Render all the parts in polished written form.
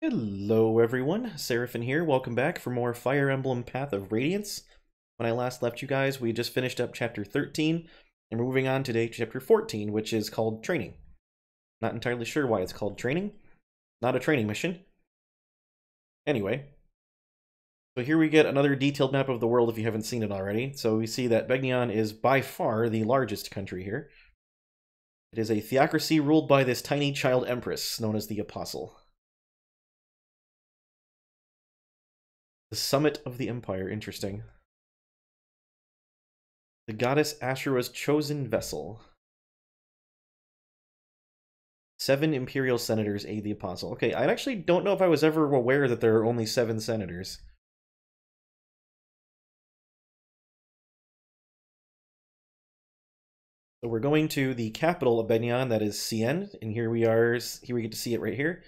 Hello everyone, Seraphin here. Welcome back for more Fire Emblem Path of Radiance. When I last left you guys, we just finished up chapter 13, and we're moving on today to chapter 14, which is called Training. Not entirely sure why it's called Training. Not a training mission. Anyway, so here we get another detailed map of the world if you haven't seen it already. So we see that Begnion is by far the largest country here. It is a theocracy ruled by this tiny child Empress, known as the Apostle. The summit of the empire, interesting. The goddess Ashura's chosen vessel. 7 imperial senators aid the apostle. Okay, I actually don't know if I was ever aware that there are only 7 senators. So we're going to the capital of Begnion, that is Cien, and here we are. Here we get to see it right here.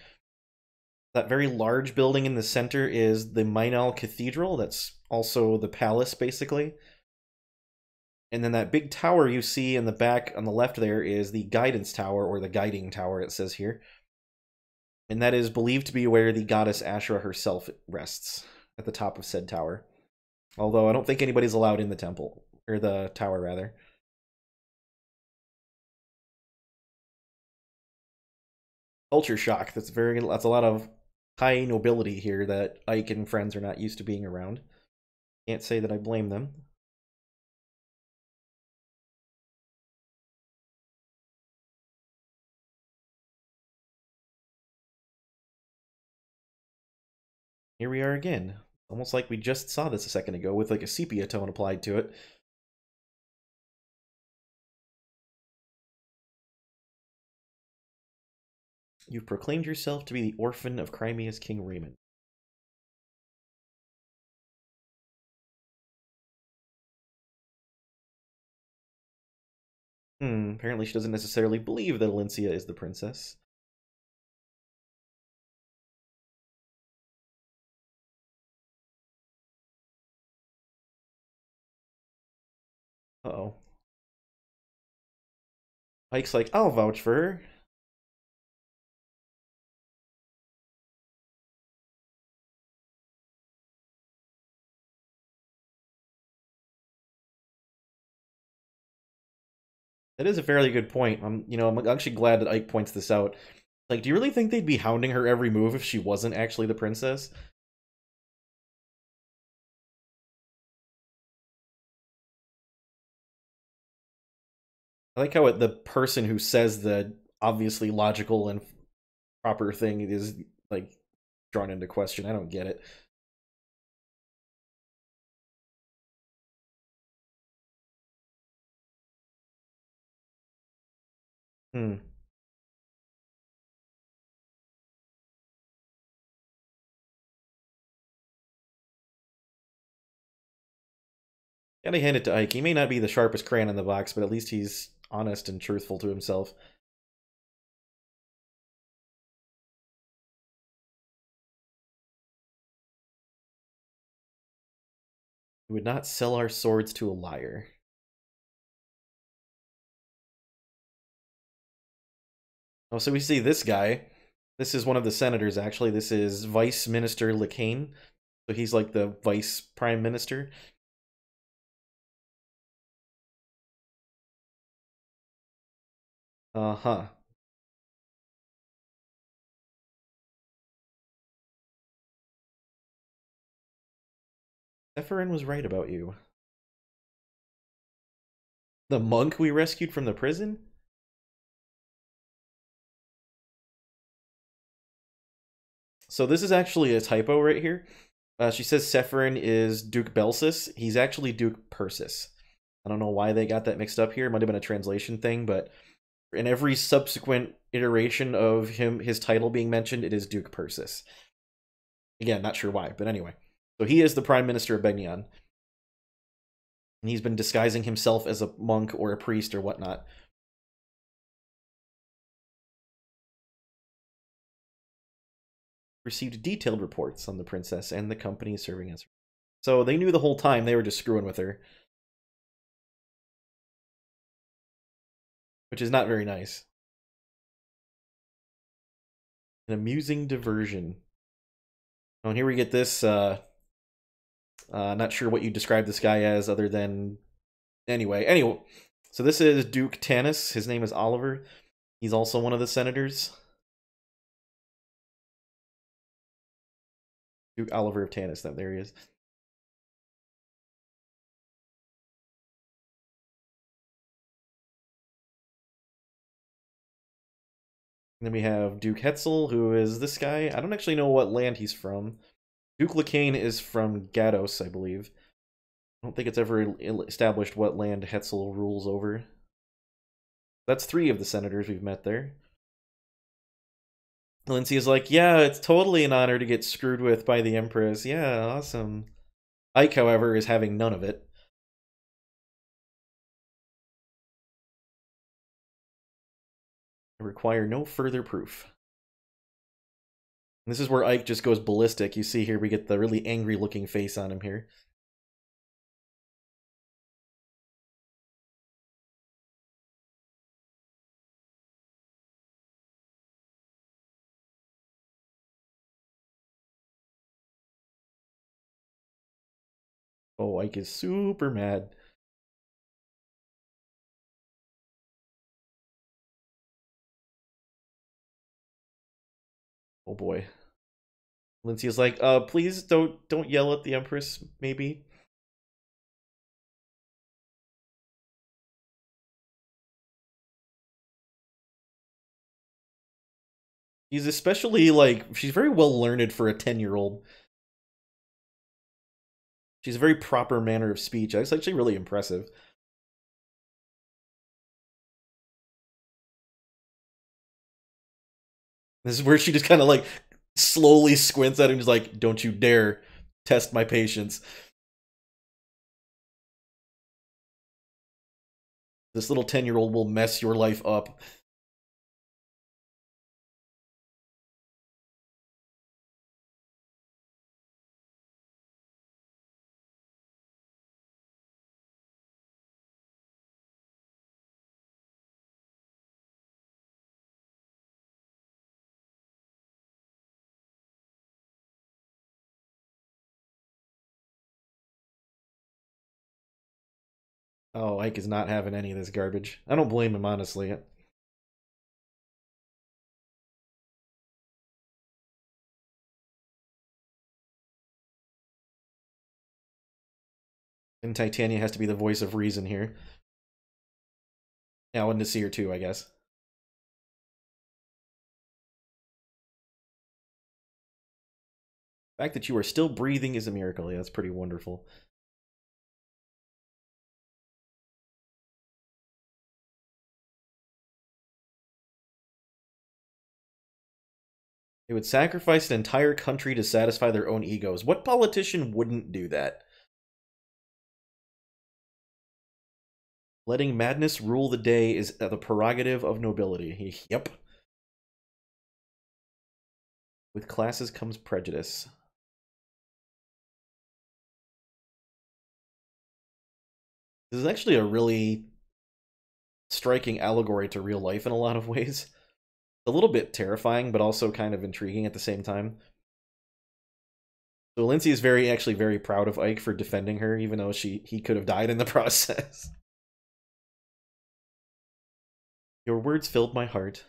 That very large building in the center is the Mainal Cathedral. That's also the palace, basically. And then that big tower you see in the back on the left there is the guidance tower, or the guiding tower, it says here. And that is believed to be where the goddess Ashura herself rests, at the top of said tower. Although I don't think anybody's allowed in the temple, or the tower, rather. Culture shock. That's a lot of high nobility here that Ike and friends are not used to being around. Can't say that I blame them. Here we are again. Almost like we just saw this a second ago with like a sepia tone applied to it. You've proclaimed yourself to be the orphan of Crimea's King Raymond. Apparently she doesn't necessarily believe that Alencia is the princess. Uh-oh. Ike's like, I'll vouch for her. That is a fairly good point. I'm actually glad that Ike points this out. Like, do you really think they'd be hounding her every move if she wasn't actually the princess? I like how the person who says the obviously logical and proper thing is, like, drawn into question. I don't get it. Hmm. Gotta hand it to Ike. He may not be the sharpest crayon in the box, but at least he's honest and truthful to himself. We would not sell our swords to a liar. Oh, so we see this guy. This is one of the senators, actually. This is Vice Minister Lecane. So he's like the vice prime minister. Uh-huh. Zephyrin was right about you. The monk we rescued from the prison? So this is actually a typo right here. She says Zephyrin is Duke Belsis. He's actually Duke Persis. I don't know why they got that mixed up here. It might have been a translation thing, but in every subsequent iteration of his title being mentioned, it is Duke Persis. Again, not sure why, but anyway. So he is the Prime Minister of Begnion. And he's been disguising himself as a monk or a priest or whatnot. Received detailed reports on the princess and the company serving as her. So they knew the whole time they were just screwing with her. Which is not very nice. An amusing diversion. Oh, and here we get this. Not sure what you describe this guy as, other than anyway. So this is Duke Tanis. His name is Oliver. He's also one of the senators. Duke Oliver of Tanis. There he is. And then we have Duke Hetzel, who is this guy. I don't actually know what land he's from. Duke Lacane is from Gados, I believe. I don't think it's ever established what land Hetzel rules over. That's 3 of the senators we've met there. Lindsay is like, yeah, it's totally an honor to get screwed with by the Empress. Yeah, awesome. Ike, however, is having none of it. I require no further proof. And this is where Ike just goes ballistic. You see here, we get the really angry looking face on him here. Oh, Ike is super mad. Oh boy. Lindsay is like, please don't yell at the Empress, maybe. She's especially like, she's very well learned for a 10-year-old. She's a very proper manner of speech. It's actually really impressive. This is where she just kind of like slowly squints at him, just like, don't you dare test my patience. This little 10-year-old will mess your life up. Oh, Ike is not having any of this garbage. I don't blame him, honestly. And Titania has to be the voice of reason here. Yeah, I wanted to see her too, I guess. The fact that you are still breathing is a miracle. Yeah, that's pretty wonderful. They would sacrifice an entire country to satisfy their own egos. What politician wouldn't do that? Letting madness rule the day is the prerogative of nobility. Yep. With classes comes prejudice. This is actually a really striking allegory to real life in a lot of ways. A little bit terrifying, but also kind of intriguing at the same time. So Lindsay is actually very proud of Ike for defending her, even though he could have died in the process. Your words filled my heart.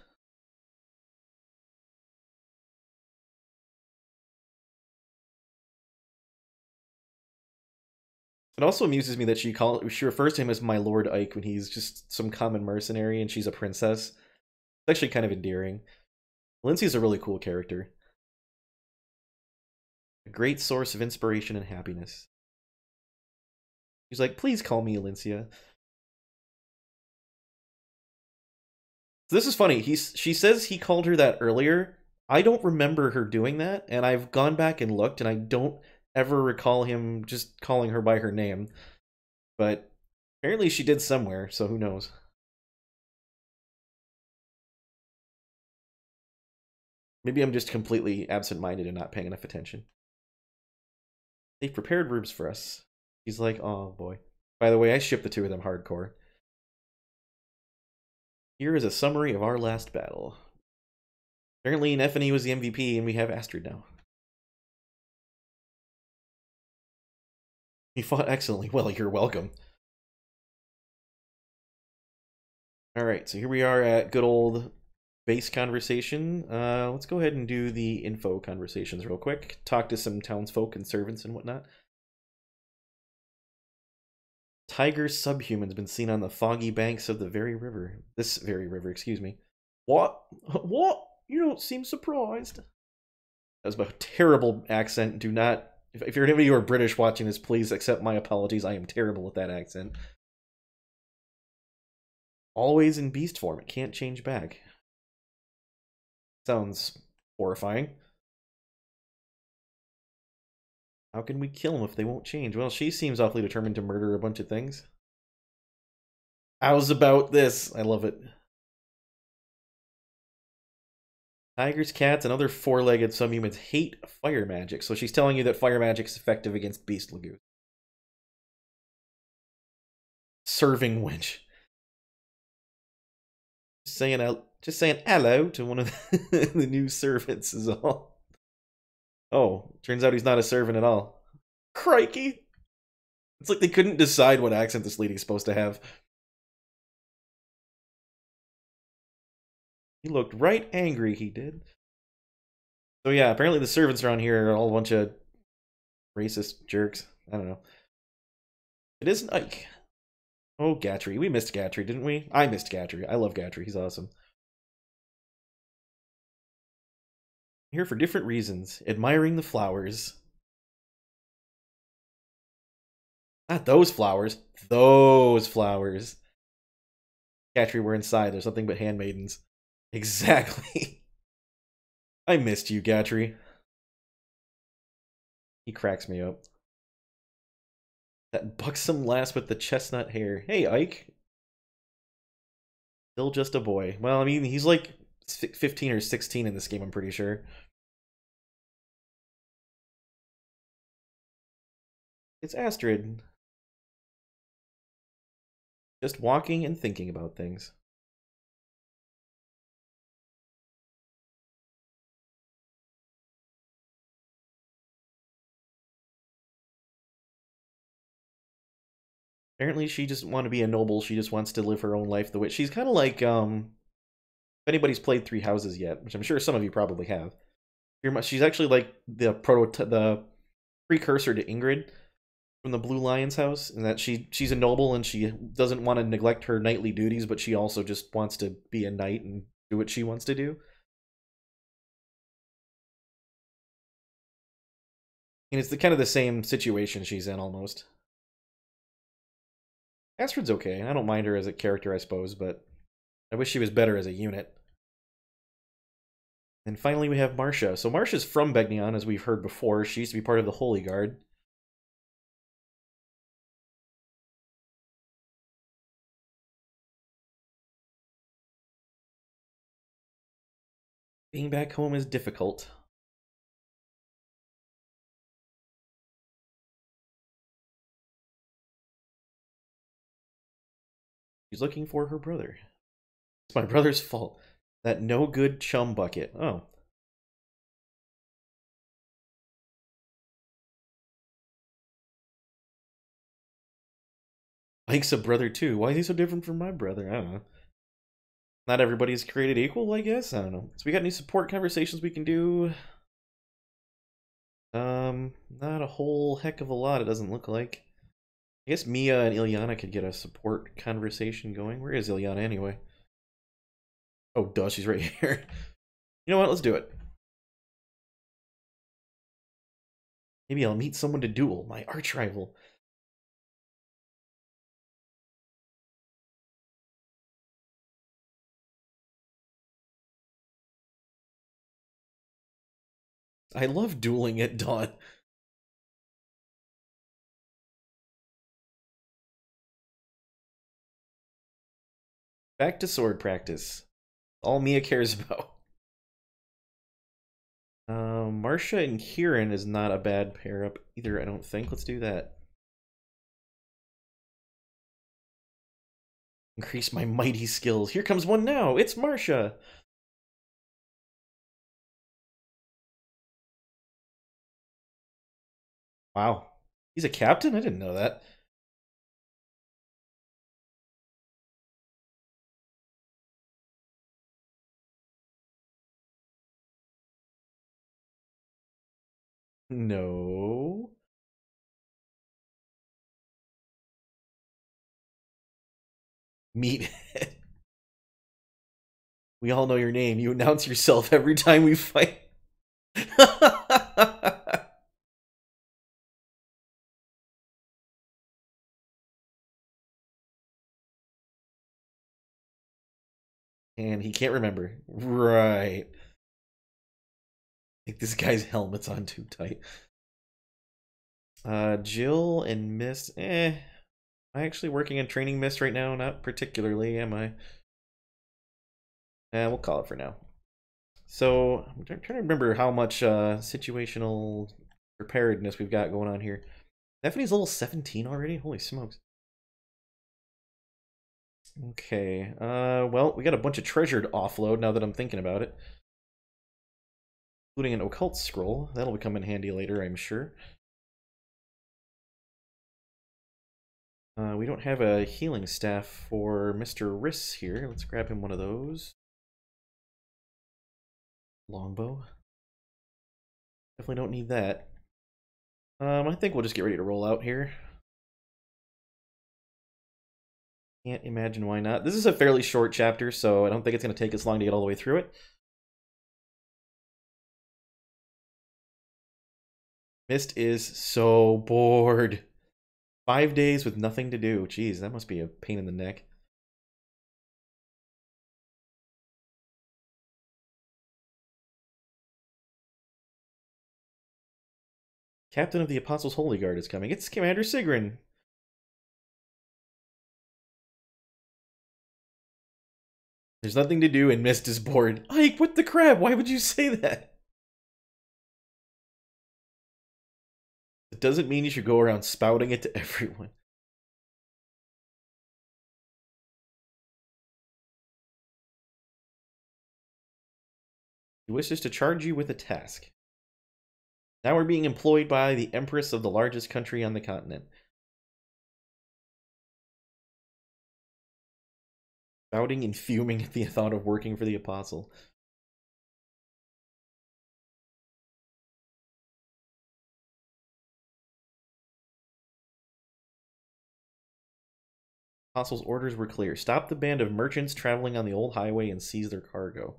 It also amuses me that she refers to him as my Lord Ike when he's just some common mercenary and she's a princess. It's actually kind of endearing. Lindsay's a really cool character. A great source of inspiration and happiness. He's like, please call me Alincia. So this is funny. She says he called her that earlier. I don't remember her doing that, and I've gone back and looked, and I don't ever recall him just calling her by her name. But apparently she did somewhere, so who knows. Maybe I'm just completely absent-minded and not paying enough attention. They've prepared rooms for us. He's like, oh boy. By the way, I ship the 2 of them hardcore. Here is a summary of our last battle. Apparently Nephany was the MVP and we have Astrid now. He fought excellently. Well, you're welcome. Alright, so here we are at good old base conversation. Let's go ahead and do the info conversations real quick. Talk to some townsfolk and servants and whatnot. Tiger subhuman's been seen on the foggy banks of the very river. This very river, excuse me. What? What? You don't seem surprised. That was a terrible accent. Do not... If you're any of you are British watching this, please accept my apologies. I am terrible at that accent. Always in beast form. It can't change back. Sounds horrifying. How can we kill them if they won't change? Well, she seems awfully determined to murder a bunch of things. How's about this? I love it. Tigers, cats, and other four-legged subhumans hate fire magic. So she's telling you that fire magic is effective against beast lagoon. Serving wench. Just saying hello to one of the new servants is all. Oh, turns out he's not a servant at all. Crikey! It's like they couldn't decide what accent this lady's supposed to have. He looked right angry, he did. So yeah, apparently the servants around here are all a bunch of racist jerks. I don't know. It isn't Ike. Oh, Gatry. We missed Gatry, didn't we? I missed Gatry. I love Gatry. He's awesome. I'm here for different reasons. Admiring the flowers. Not those flowers. Those flowers. Gatry, we're inside. There's nothing but handmaidens. Exactly. I missed you, Gatry. He cracks me up. That buxom lass with the chestnut hair. Hey, Ike. Still just a boy. Well, I mean, he's like 15 or 16 in this game, I'm pretty sure. It's Astrid. Just walking and thinking about things. Apparently she doesn't want to be a noble, she just wants to live her own life the way... She's kind of like, if anybody's played Three Houses yet, which I'm sure some of you probably have, she's actually like the precursor to Ingrid from the Blue Lion's house, in that she's a noble and she doesn't want to neglect her knightly duties, but she also just wants to be a knight and do what she wants to do. And it's kind of the same situation she's in, almost. Astrid's okay. I don't mind her as a character, I suppose, but I wish she was better as a unit. And finally we have Marcia. So Marcia's from Begnion, as we've heard before. She used to be part of the Holy Guard. Being back home is difficult. She's looking for her brother. It's my brother's fault. That no good chum bucket. Oh. Ike's a brother too. Why is he so different from my brother? I don't know. Not everybody's created equal, I guess? I don't know. So we got any support conversations we can do? Not a whole heck of a lot, it doesn't look like. I guess Mia and Ilyana could get a support conversation going. Where is Ilyana anyway? Oh, duh, she's right here. You know what? Let's do it. Maybe I'll meet someone to duel, my arch rival. I love dueling at dawn. Back to sword practice. All Mia cares about. Marcia and Kieran is not a bad pair up either, I don't think. Let's do that. Increase my mighty skills. Here comes one now. It's Marcia. Wow. He's a captain? I didn't know that. No. Meat. We all know your name. You announce yourself every time we fight. And he can't remember. Right. I think this guy's helmet's on too tight. Jill and Mist. Am I actually working on training Mist right now? Not particularly, am I? We'll call it for now. So, I'm trying to remember how much situational preparedness we've got going on here. Stephanie's level 17 already? Holy smokes. Okay, well, we got a bunch of treasure to offload now that I'm thinking about it. Including an occult scroll. That'll come in handy later, I'm sure. We don't have a healing staff for Mr. Riss here. Let's grab him one of those. Longbow. Definitely don't need that. I think we'll just get ready to roll out here. Can't imagine why not. This is a fairly short chapter, so I don't think it's going to take us long to get all the way through it. Mist is so bored. 5 days with nothing to do. Jeez, that must be a pain in the neck. Captain of the Apostles' Holy Guard is coming. It's Commander Sigrun. There's nothing to do and Mist is bored. Ike, what the crap? Why would you say that? It doesn't mean you should go around spouting it to everyone. He wishes to charge you with a task. Now we're being employed by the Empress of the largest country on the continent. Spouting and fuming at the thought of working for the Apostle. Apostle's orders were clear. Stop the band of merchants traveling on the old highway and seize their cargo.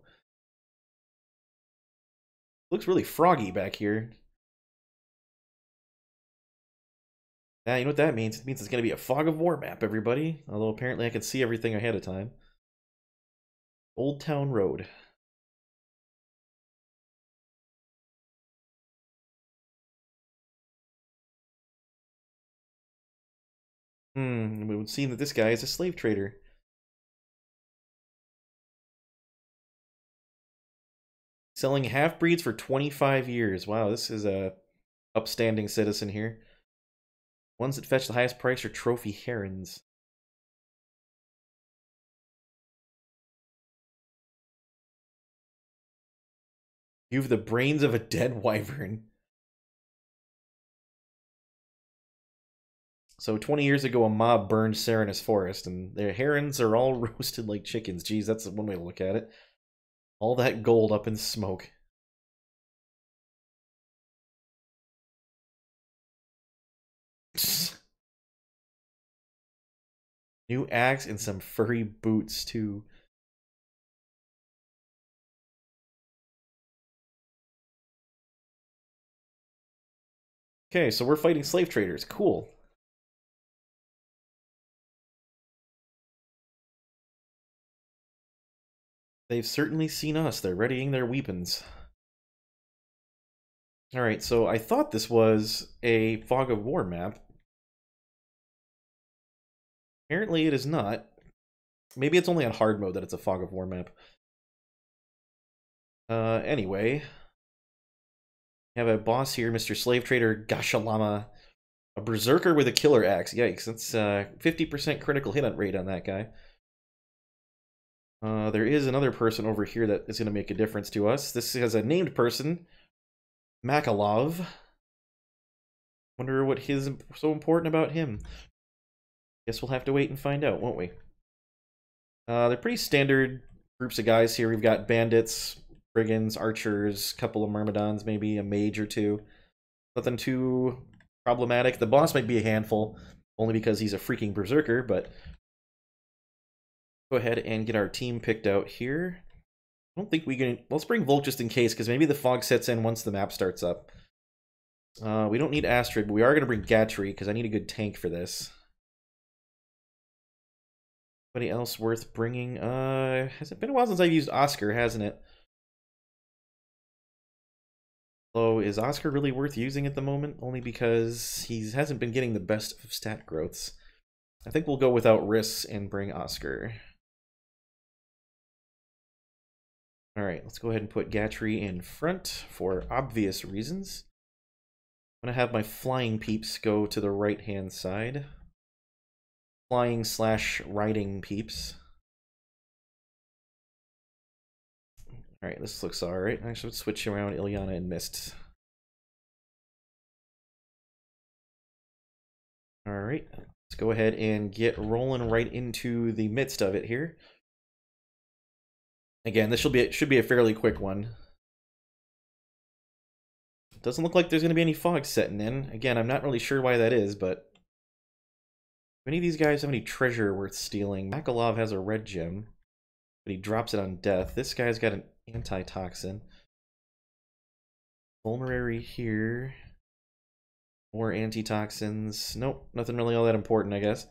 Looks really froggy back here. Yeah, you know what that means? It means it's going to be a fog of war map, everybody. Although apparently I can see everything ahead of time. Old Town Road. It would seem that this guy is a slave trader. Selling half-breeds for 25 years. Wow, this is a upstanding citizen here. Ones that fetch the highest price are trophy herons. You have the brains of a dead wyvern. So 20 years ago, a mob burned Serenus Forest, and their herons are all roasted like chickens. Geez, that's one way to look at it. All that gold up in smoke. New axe and some furry boots, too. Okay, so we're fighting slave traders. Cool. They've certainly seen us. They're readying their weapons. Alright, so I thought this was a Fog of War map. Apparently it is not. Maybe it's only on hard mode that it's a Fog of War map. Anyway. We have a boss here, Mr. Slave Trader Gashalama. A berserker with a killer axe. Yikes, that's 50% critical hit rate on that guy. There is another person over here that is going to make a difference to us. This has a named person, Makalov. Wonder what is so important about him. Guess we'll have to wait and find out, won't we? They're pretty standard groups of guys here. We've got bandits, brigands, archers, couple of myrmidons, maybe a mage or two. Nothing too problematic. The boss might be a handful, only because he's a freaking berserker, but go ahead and get our team picked out here. I don't think we can... Let's bring Volk just in case, because maybe the fog sets in once the map starts up. We don't need Astrid, but we are going to bring Gatry, because I need a good tank for this. Anybody else worth bringing? Has it been a while since I've used Oscar, hasn't it? So is Oscar really worth using at the moment? Only because he hasn't been getting the best of stat growths. I think we'll go without risks and bring Oscar. Alright, let's go ahead and put Gatry in front for obvious reasons. I'm going to have my flying peeps go to the right-hand side. Flying/riding peeps. Alright, this looks alright. Actually, let's switch around Ilyana and Mist. Alright, let's go ahead and get rolling right into the midst of it here. Again, this should be a fairly quick one. Doesn't look like there's going to be any fog setting in. Again, I'm not really sure why that is, but... Do any of these guys have any treasure worth stealing? Makalov has a red gem, but he drops it on death. This guy's got an antitoxin. Vulnerary here. More antitoxins. Nope, nothing really all that important, I guess.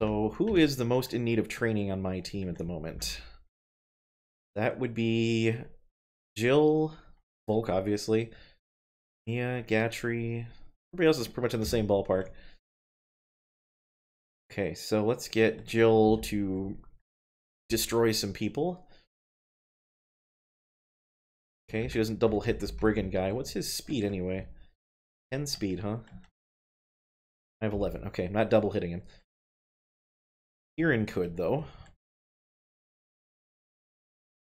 So, who is the most in need of training on my team at the moment? That would be Jill, Volk, obviously. Mia, Gatry. Everybody else is pretty much in the same ballpark. Okay, so let's get Jill to destroy some people. Okay, she doesn't double hit this brigand guy. What's his speed anyway? 10 speed, huh? I have 11. Okay, I'm not double hitting him. Kieran could, though.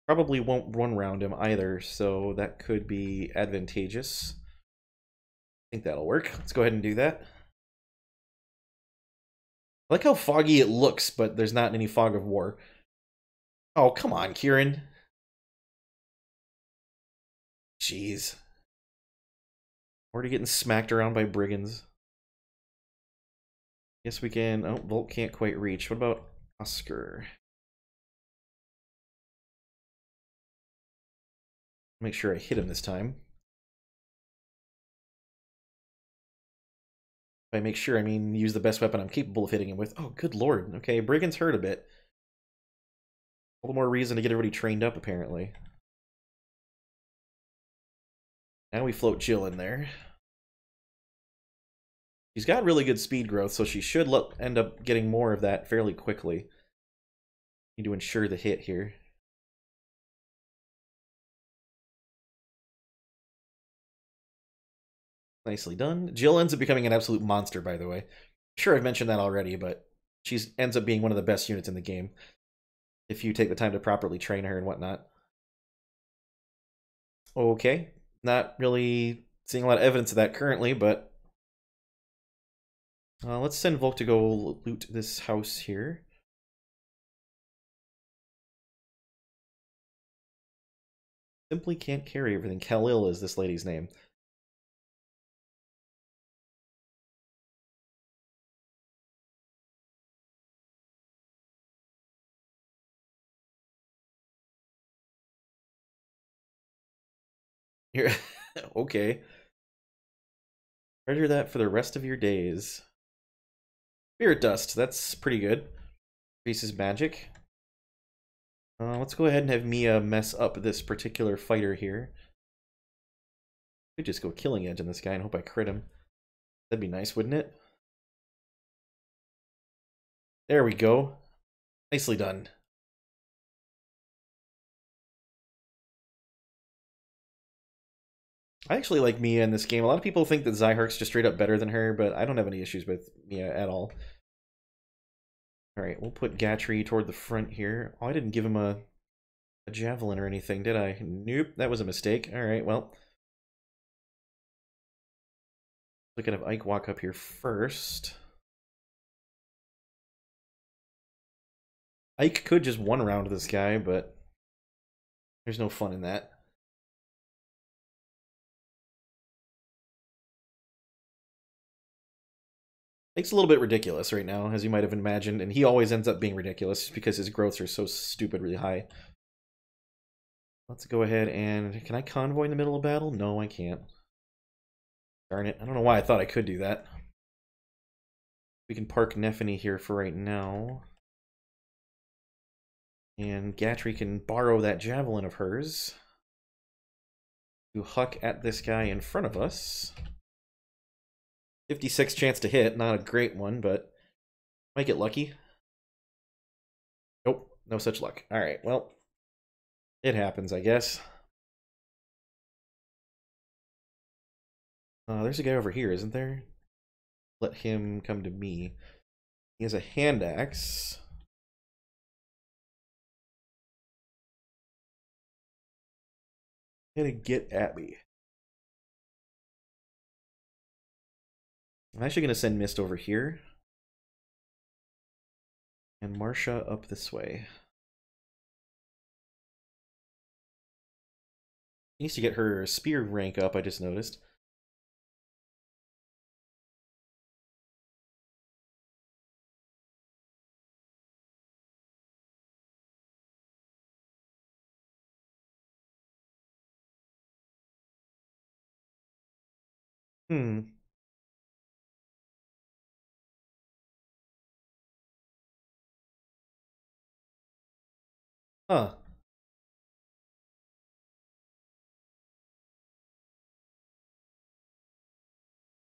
Probably won't run round him either, so that could be advantageous. I think that'll work. Let's go ahead and do that. I like how foggy it looks, but there's not any fog of war. Oh, come on, Kieran. Jeez. Already getting smacked around by brigands. Guess we can... Oh, Volt can't quite reach. What about Oscar? Make sure I hit him this time. By make sure, I mean use the best weapon I'm capable of hitting him with. Oh, good lord. Okay, brigands hurt a bit. A little more reason to get everybody trained up, apparently. Now we float Jill in there. She's got really good speed growth, so she should end up getting more of that fairly quickly. Need to ensure the hit here. Nicely done. Jill ends up becoming an absolute monster, by the way. Sure, I've mentioned that already, but she ends up being one of the best units in the game. If you take the time to properly train her and whatnot. Okay. Not really seeing a lot of evidence of that currently, but... let's send Volk to go loot this house here. Simply can't carry everything. Khalil is this lady's name. Here, okay. Treasure that for the rest of your days. Spirit dust, that's pretty good. Increases magic. Let's go ahead and have Mia mess up this particular fighter here. Could just go killing edge on this guy and hope I crit him. That'd be nice, wouldn't it? There we go. Nicely done. I actually like Mia in this game. A lot of people think that Zyhark's just straight up better than her, but I don't have any issues with Mia at all. Alright, we'll put Gatry toward the front here. Oh, I didn't give him a javelin or anything, did I? Nope, that was a mistake. Alright, well. We can have Ike walk up here first. Ike could just one round this guy, but there's no fun in that. Ike's a little bit ridiculous right now, as you might have imagined, and he always ends up being ridiculous because his growths are so stupidly high. Let's go ahead and... Can I convoy in the middle of battle? No, I can't. Darn it. I don't know why I thought I could do that. We can park Nephany here for right now. And Gatry can borrow that javelin of hers to huck at this guy in front of us. 56 chance to hit, not a great one, but might get lucky. Nope, no such luck. Alright, well, it happens, I guess. There's a guy over here, isn't there? Let him come to me. He has a hand axe. Gonna get at me. I'm actually gonna send Mist over here. And Marcia up this way. She needs to get her spear rank up, I just noticed. Huh.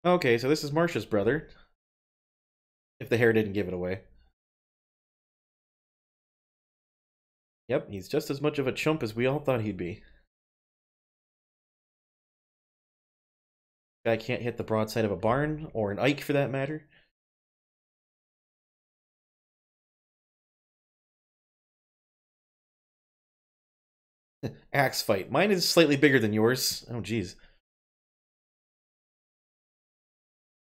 Okay, so this is Marcia's brother. If the hair didn't give it away. Yep, he's just as much of a chump as we all thought he'd be. Guy can't hit the broadside of a barn, or an Ike for that matter. Axe fight. Mine is slightly bigger than yours. Oh, jeez.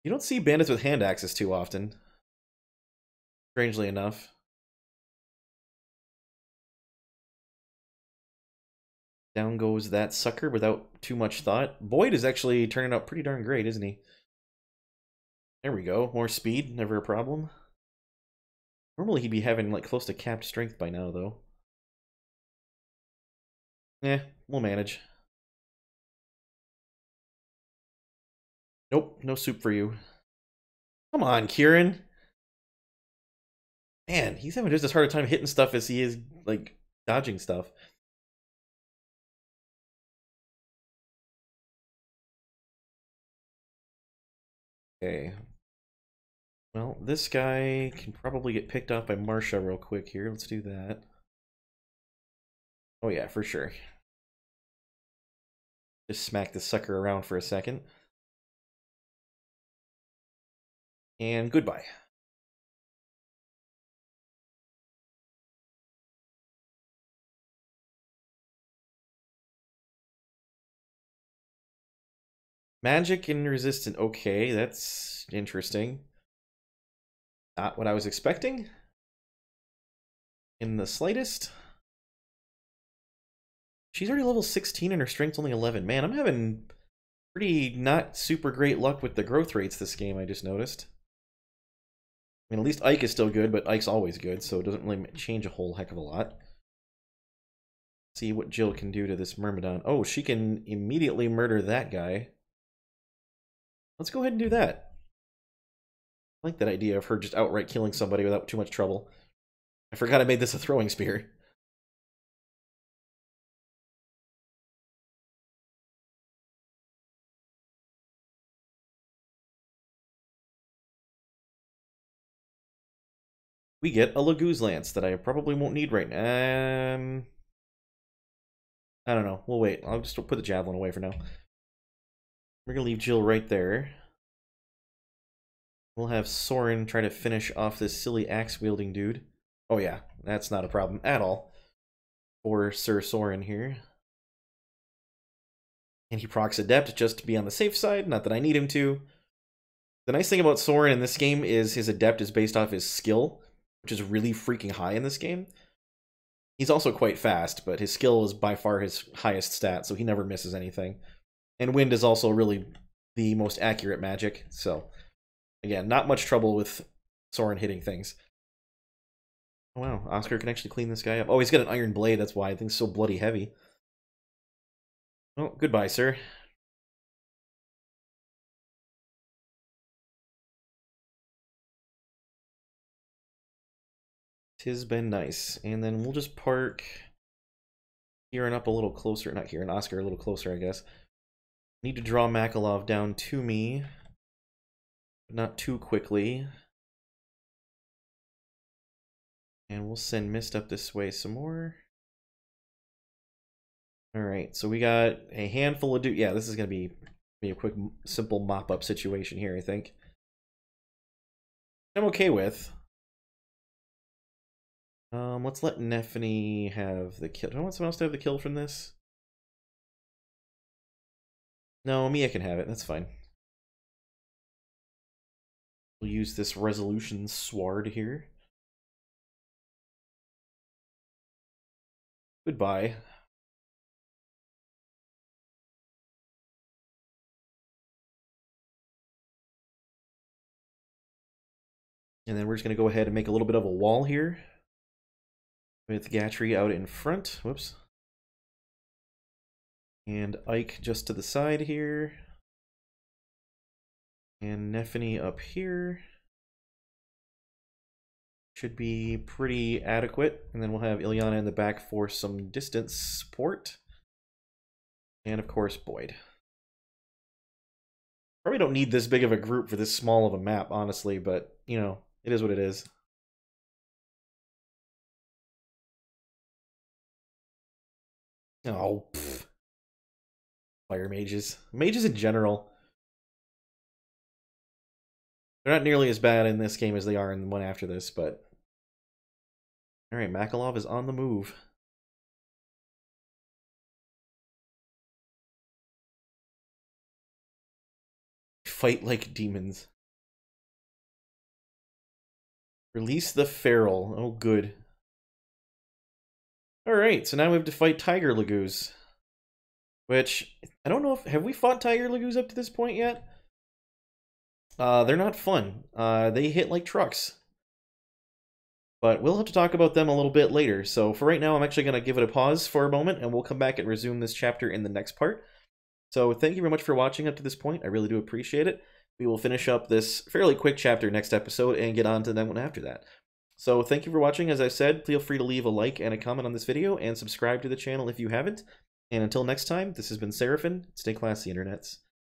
You don't see bandits with hand axes too often. Strangely enough. Down goes that sucker without too much thought. Boyd is actually turning out pretty darn great, isn't he? There we go. More speed, never a problem. Normally he'd be having like close to capped strength by now, though. We'll manage. Nope, no soup for you. Come on, Kieran. Man, he's having just as hard a time hitting stuff as he is, like, dodging stuff. Okay. Well, this guy can probably get picked off by Marcia real quick here. Let's do that. Oh yeah, for sure. Just smack this sucker around for a second. And goodbye. Magic and resistant. Okay, that's interesting. Not what I was expecting. In the slightest. She's already level 16 and her strength's only 11. Man, I'm having pretty not super great luck with the growth rates this game, I just noticed. I mean, at least Ike is still good, but Ike's always good, so it doesn't really change a whole heck of a lot. See what Jill can do to this Myrmidon. Oh, she can immediately murder that guy. Let's go ahead and do that. I like that idea of her just outright killing somebody without too much trouble. I forgot I made this a throwing spear. We get a Laguz Lance that I probably won't need right now. I don't know. We'll wait. I'll just put the javelin away for now. We're going to leave Jill right there. We'll have Soren try to finish off this silly axe-wielding dude. Oh yeah, that's not a problem at all for Sir Soren here. And he procs Adept just to be on the safe side. Not that I need him to. The nice thing about Soren in this game is his adept is based off his skill, which is really freaking high in this game. He's also quite fast, but his skill is by far his highest stat, so he never misses anything. And wind is also really the most accurate magic, so again, not much trouble with Soren hitting things. Oh, wow, Oscar can actually clean this guy up. Oh, he's got an iron blade, that's why I think it's so bloody heavy. Oh, goodbye, sir. 'Tis been nice. And then we'll just park here and up a little closer. Not here, and Oscar a little closer, I guess. Need to draw Makalov down to me. But not too quickly. And we'll send Mist up this way some more. Alright, so we got a handful of yeah, this is going to be a quick, simple mop-up situation here, I think. I'm okay with. Let's let Nephany have the kill. Do I want someone else to have the kill from this? No, Mia can have it. That's fine. We'll use this resolution sword here. Goodbye. And then we're just going to go ahead and make a little bit of a wall here. With Gatry out in front. Whoops. And Ike just to the side here. And Nephany up here. Should be pretty adequate. And then we'll have Ilyana in the back for some distance support. And of course, Boyd. Probably don't need this big of a group for this small of a map, honestly, but, you know, it is what it is. Oh, pfft. Fire mages. Mages in general. They're not nearly as bad in this game as they are in the one after this, but... Alright, Makalov is on the move. Fight like demons. Release the feral. Oh, good. Alright, so now we have to fight Tiger Lagoos. Which, I don't know if... Have we fought Tiger Lagoos up to this point yet? They're not fun. They hit like trucks. But we'll have to talk about them a little bit later. So for right now, I'm actually going to give it a pause for a moment, and we'll come back and resume this chapter in the next part. So thank you very much for watching up to this point. I really do appreciate it. We will finish up this fairly quick chapter next episode and get on to the one after that. So thank you for watching. As I said, feel free to leave a like and a comment on this video, and subscribe to the channel if you haven't. And until next time, this has been Seraphin. Stay classy, internets.